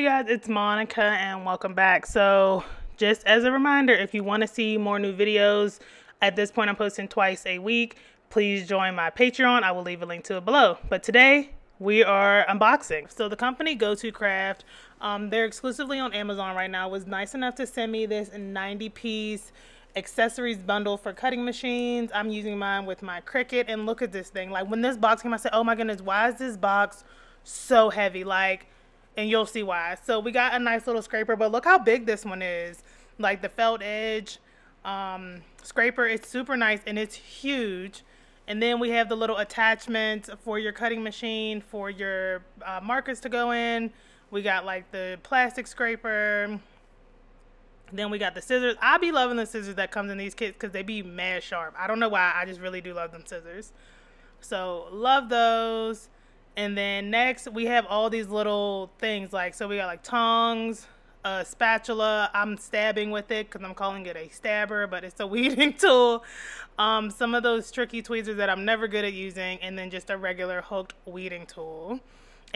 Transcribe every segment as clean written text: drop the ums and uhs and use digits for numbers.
guys, it's Monica and welcome back. So just as a reminder, if you want to see more new videos, at this point I'm posting twice a week. Please join my Patreon. I will leave a link to it below. But today we are unboxing. So the company Go2Craft, they're exclusively on Amazon right now, was nice enough to send me this 90-piece accessories bundle for cutting machines. I'm using mine with my Cricut, and look at this thing. Like when this box came, I said, oh my goodness, why is this box so heavy? Like, and you'll see why. So we got a nice little scraper, but look how big this one is. Like the felt edge scraper, it's super nice and it's huge. And then we have the little attachments for your cutting machine, for your markers to go in. We got like the plastic scraper. Then we got the scissors. I be loving the scissors that comes in these kits because they be mad sharp. I don't know why, I just really do love them scissors. So love those. And then next we have all these little things, like, so we got like tongs, a spatula. I'm stabbing with it because I'm calling it a stabber, but it's a weeding tool. Some of those tricky tweezers that I'm never good at using, and then just a regular hooked weeding tool.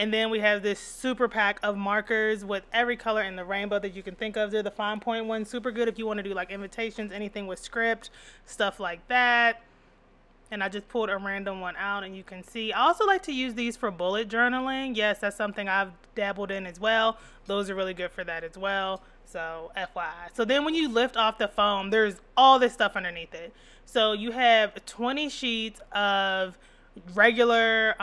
And then we have this super pack of markers with every color in the rainbow that you can think of. They're the fine point ones, super good if you want to do like invitations, anything with script, stuff like that. And I just pulled a random one out, and you can see I also like to use these for bullet journaling. Yes, that's something I've dabbled in as well. Those are really good for that as well. So FYI. So then when you lift off the foam, there's all this stuff underneath it. So you have 20 sheets of regular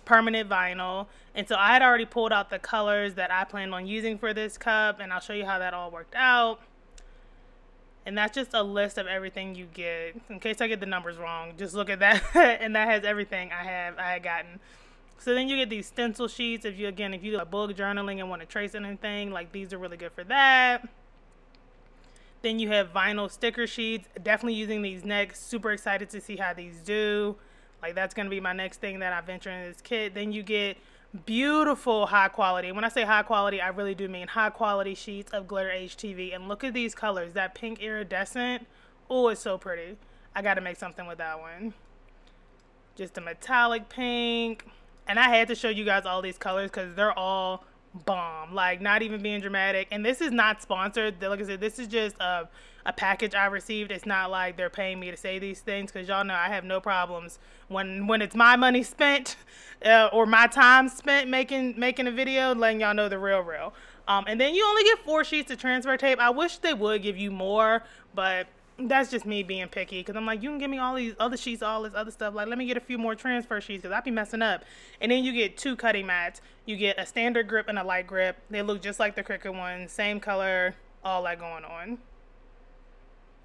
permanent vinyl. And so I had already pulled out the colors that I planned on using for this cup, and I'll show you how that all worked out. And that's just a list of everything you get. In case I get the numbers wrong, just look at that. And that has everything I had gotten. So then you get these stencil sheets. If you do like bullet journaling and want to trace anything, like these are really good for that. Then you have vinyl sticker sheets. Definitely using these next. Super excited to see how these do. Like that's going to be my next thing that I venture in this kit. Then you get beautiful high quality. When I say high quality, I really do mean high quality sheets of glitter HTV. And look at these colors. That pink iridescent. Oh, it's so pretty. I got to make something with that one. Just a metallic pink. And I had to show you guys all these colors because they're all bomb. Like, not even being dramatic. And this is not sponsored. Like I said, this is just a package I received. It's not like they're paying me to say these things, because y'all know I have no problems when it's my money spent or my time spent making a video, letting y'all know the real. And then you only get 4 sheets of transfer tape. I wish they would give you more, but that's just me being picky, because I'm like, you can give me all these other sheets, all this other stuff. Like, let me get a few more transfer sheets, because I be messing up. And then you get 2 cutting mats. You get a standard grip and a light grip. They look just like the Cricut ones, same color, all that going on.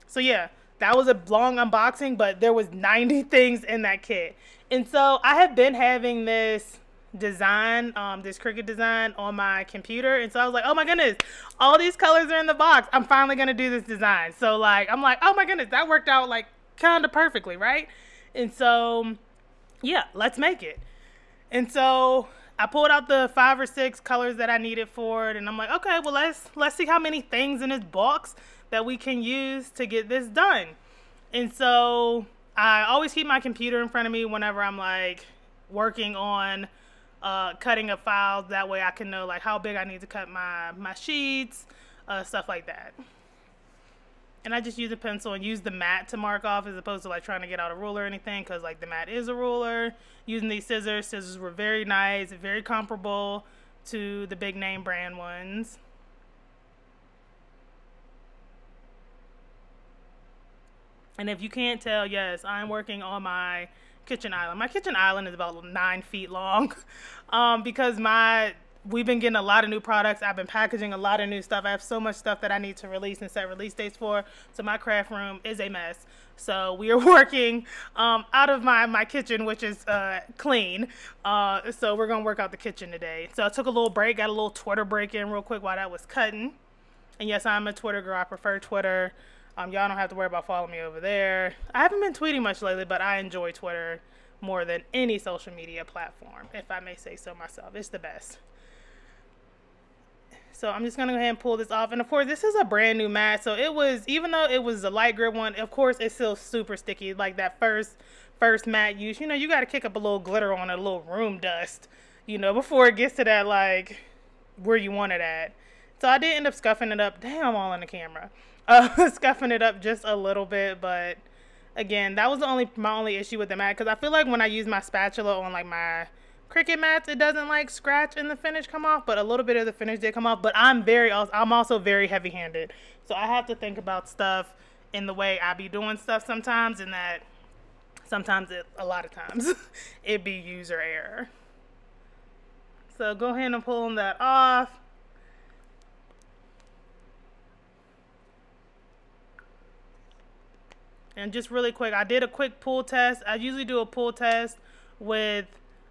So yeah, that was a long unboxing, but there was 90 things in that kit. And so I have been having this design, this Cricut design on my computer, and so I was like, oh my goodness, all these colors are in the box. I'm finally gonna do this design. So like, I'm like, oh my goodness, that worked out like kind of perfectly, right? And so yeah, let's make it. And so I pulled out the 5 or 6 colors that I needed for it, and I'm like, okay, well let's see how many things in this box that we can use to get this done. And so I always keep my computer in front of me whenever I'm like working on cutting a file. That way I can know like how big I need to cut my sheets, stuff like that. And I just use a pencil and use the mat to mark off, as opposed to like trying to get out a ruler or anything, because like the mat is a ruler. Using these scissors were very nice, very comparable to the big name brand ones. And if you can't tell, yes, I'm working on my kitchen island. My kitchen island is about 9 feet long because we've been getting a lot of new products. I've been packaging a lot of new stuff. I have so much stuff that I need to release and set release dates for. So my craft room is a mess. So we are working out of my kitchen, which is clean. So we're going to work out the kitchen today. So I took a little break, got a little Twitter break in real quick while that was cutting. And yes, I'm a Twitter girl. I prefer Twitter. Y'all don't have to worry about following me over there. I haven't been tweeting much lately, but I enjoy Twitter more than any social media platform, if I may say so myself. It's the best. So I'm just going to go ahead and pull this off. And of course, this is a brand new mat. So it was, even though it was a light grip one, of course, it's still super sticky. Like that first mat use, you got to kick up a little glitter on it, a little room dust, before it gets to that, like, where you want it at. So I did end up scuffing it up. Damn, I'm all in the camera. Scuffing it up just a little bit, but again, that was my only issue with the mat, because I feel like when I use my spatula on like my Cricut mats, it doesn't like scratch and the finish come off, but a little bit of the finish did come off. But I'm also very heavy-handed, so I have to think about stuff in the way I be doing stuff sometimes, and that sometimes a lot of times it be user error. So go ahead and pull that off. And just really quick, I did a quick pull test. I usually do a pull test with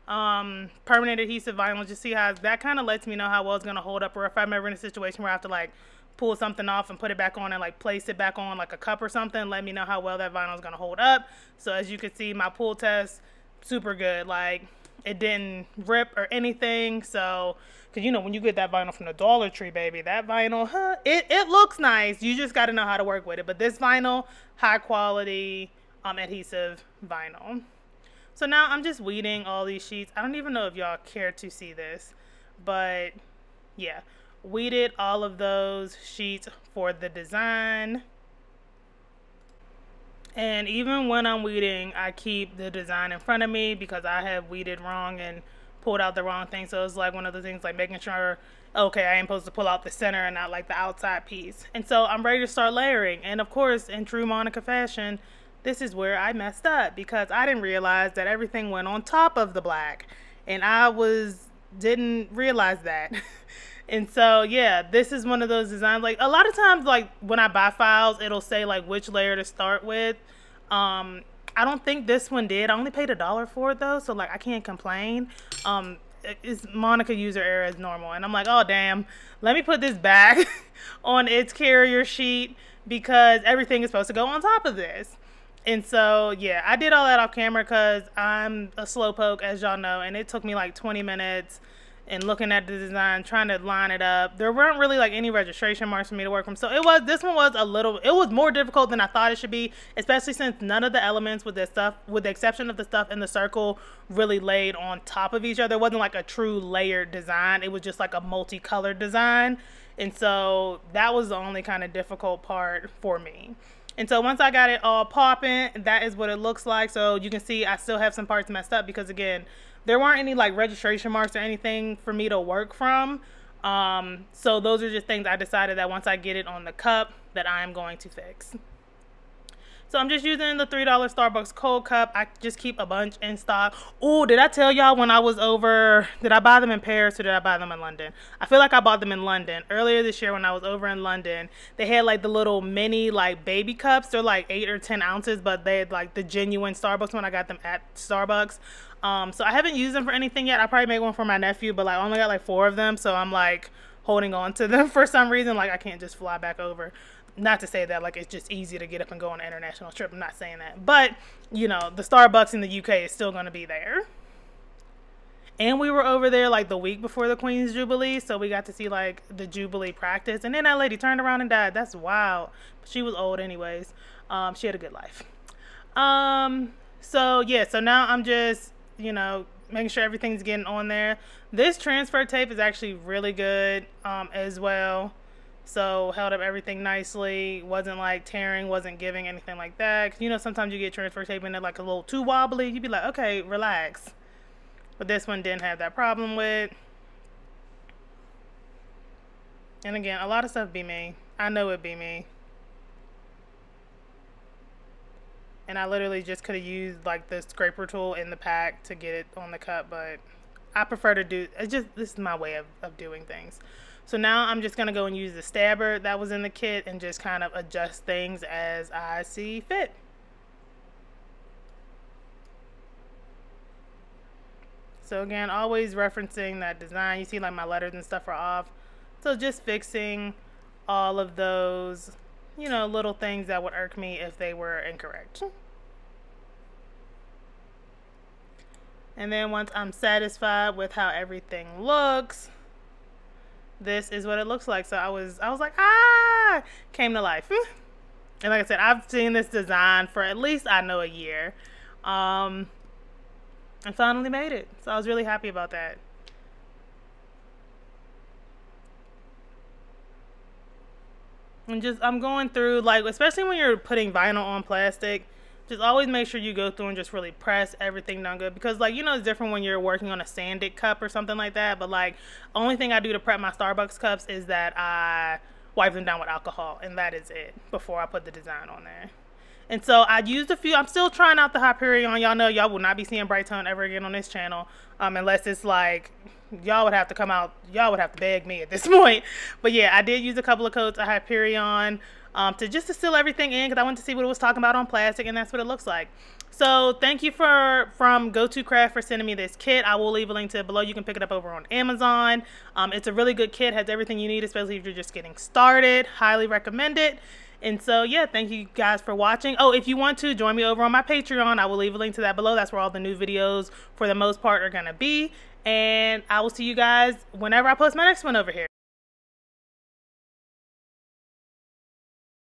permanent adhesive vinyl, just see how that kind of lets me know how well it's going to hold up, or if I'm ever in a situation where I have to like pull something off and put it back on and like place it back on like a cup or something, let me know how well that vinyl is going to hold up. So as you can see, my pull test, super good. Like, it didn't rip or anything. So, because you know, when you get that vinyl from the Dollar Tree, baby, that vinyl, it looks nice. You just got to know how to work with it. But this vinyl, high quality adhesive vinyl. So now I'm just weeding all these sheets. I don't even know if y'all care to see this, but yeah, weeded all of those sheets for the design. And even when I'm weeding, I keep the design in front of me because I have weeded wrong and pulled out the wrong thing. So it's like one of the things, like making sure, okay, I am supposed to pull out the center and not like the outside piece. And so I'm ready to start layering. And of course, in true Monica fashion, this is where I messed up, because I didn't realize that everything went on top of the black, and didn't realize that. And so yeah, this is one of those designs, like a lot of times, like when I buy files, it'll say like which layer to start with. I don't think this one did. I only paid $1 for it though, so like I can't complain. It's Monica user error as normal, and I'm like, oh damn, let me put this back on its carrier sheet because everything is supposed to go on top of this. And so yeah, I did all that off camera because I'm a slowpoke, as y'all know, and it took me like 20 minutes and looking at the design, trying to line it up. There weren't really like any registration marks for me to work from. So this one was more difficult than I thought it should be, especially since none of the elements with this stuff, with the exception of the stuff in the circle, really laid on top of each other. It wasn't like a true layered design. It was just like a multicolored design. And so that was the only kind of difficult part for me. And so once I got it all popping, that is what it looks like. So you can see I still have some parts messed up because, again, there weren't any like registration marks or anything for me to work from. So those are just things I decided that once I get it on the cup that I am going to fix. So I'm just using the $3 Starbucks cold cup. I just keep a bunch in stock. Oh, did I tell y'all when I was over, did I buy them in Paris or did I buy them in London? I feel like I bought them in London. Earlier this year when I was over in London, they had like the little mini like baby cups. They're like 8 or 10 ounces, but they had like the genuine Starbucks when I got them at Starbucks. So I haven't used them for anything yet. I probably made one for my nephew, but like I only got like 4 of them. So I'm like holding on to them for some reason. Like I can't just fly back over. Not to say that like it's just easy to get up and go on an international trip. I'm not saying that. But, you know, the Starbucks in the UK is still going to be there. And we were over there like the week before the Queen's Jubilee. So we got to see like the Jubilee practice. And then that lady turned around and died. That's wild. But she was old anyways. She had a good life. So yeah, so now I'm just, you know, making sure everything's getting on there. This transfer tape is actually really good as well. So held up everything nicely, wasn't like tearing, wasn't giving, anything like that. 'Cause, you know, sometimes you get transfer tape and they're like a little too wobbly. You'd be like, okay, relax. But this one didn't have that problem with. And again, a lot of stuff be me. I know it'd be me. And I literally just could have used like the scraper tool in the pack to get it on the cup, but I prefer to do, this is my way of doing things. So now I'm just going to go and use the stabber that was in the kit and just kind of adjust things as I see fit. So again, always referencing that design. You see like my letters and stuff are off. So just fixing all of those, you know, little things that would irk me if they were incorrect. And then once I'm satisfied with how everything looks, this is what it looks like. So I was like, ah, came to life. And like I said, I've seen this design for at least, I know, a year. And finally made it. So I was really happy about that. And just, I'm going through, like, especially when you're putting vinyl on plastic, just always make sure you go through and just really press everything down good. Because, like, you know, it's different when you're working on a sanded cup or something like that. But, like, only thing I do to prep my Starbucks cups is that I wipe them down with alcohol. And that is it before I put the design on there. And so I used a few. I'm still trying out the Hyperion. Y'all know y'all will not be seeing Bright Tone ever again on this channel. Unless it's like, y'all would have to come out. Y'all would have to beg me at this point. But yeah, I did use a couple of coats of Hyperion to seal everything in, because I wanted to see what it was talking about on plastic, and that's what it looks like. So thank you from Go2Craft for sending me this kit. I will leave a link to it below. You can pick it up over on Amazon. It's a really good kit. Has everything you need, especially if you're just getting started. Highly recommend it. And so, yeah, thank you guys for watching. Oh, if you want to, join me over on my Patreon. I will leave a link to that below. That's where all the new videos, for the most part, are going to be. And I will see you guys whenever I post my next one over here.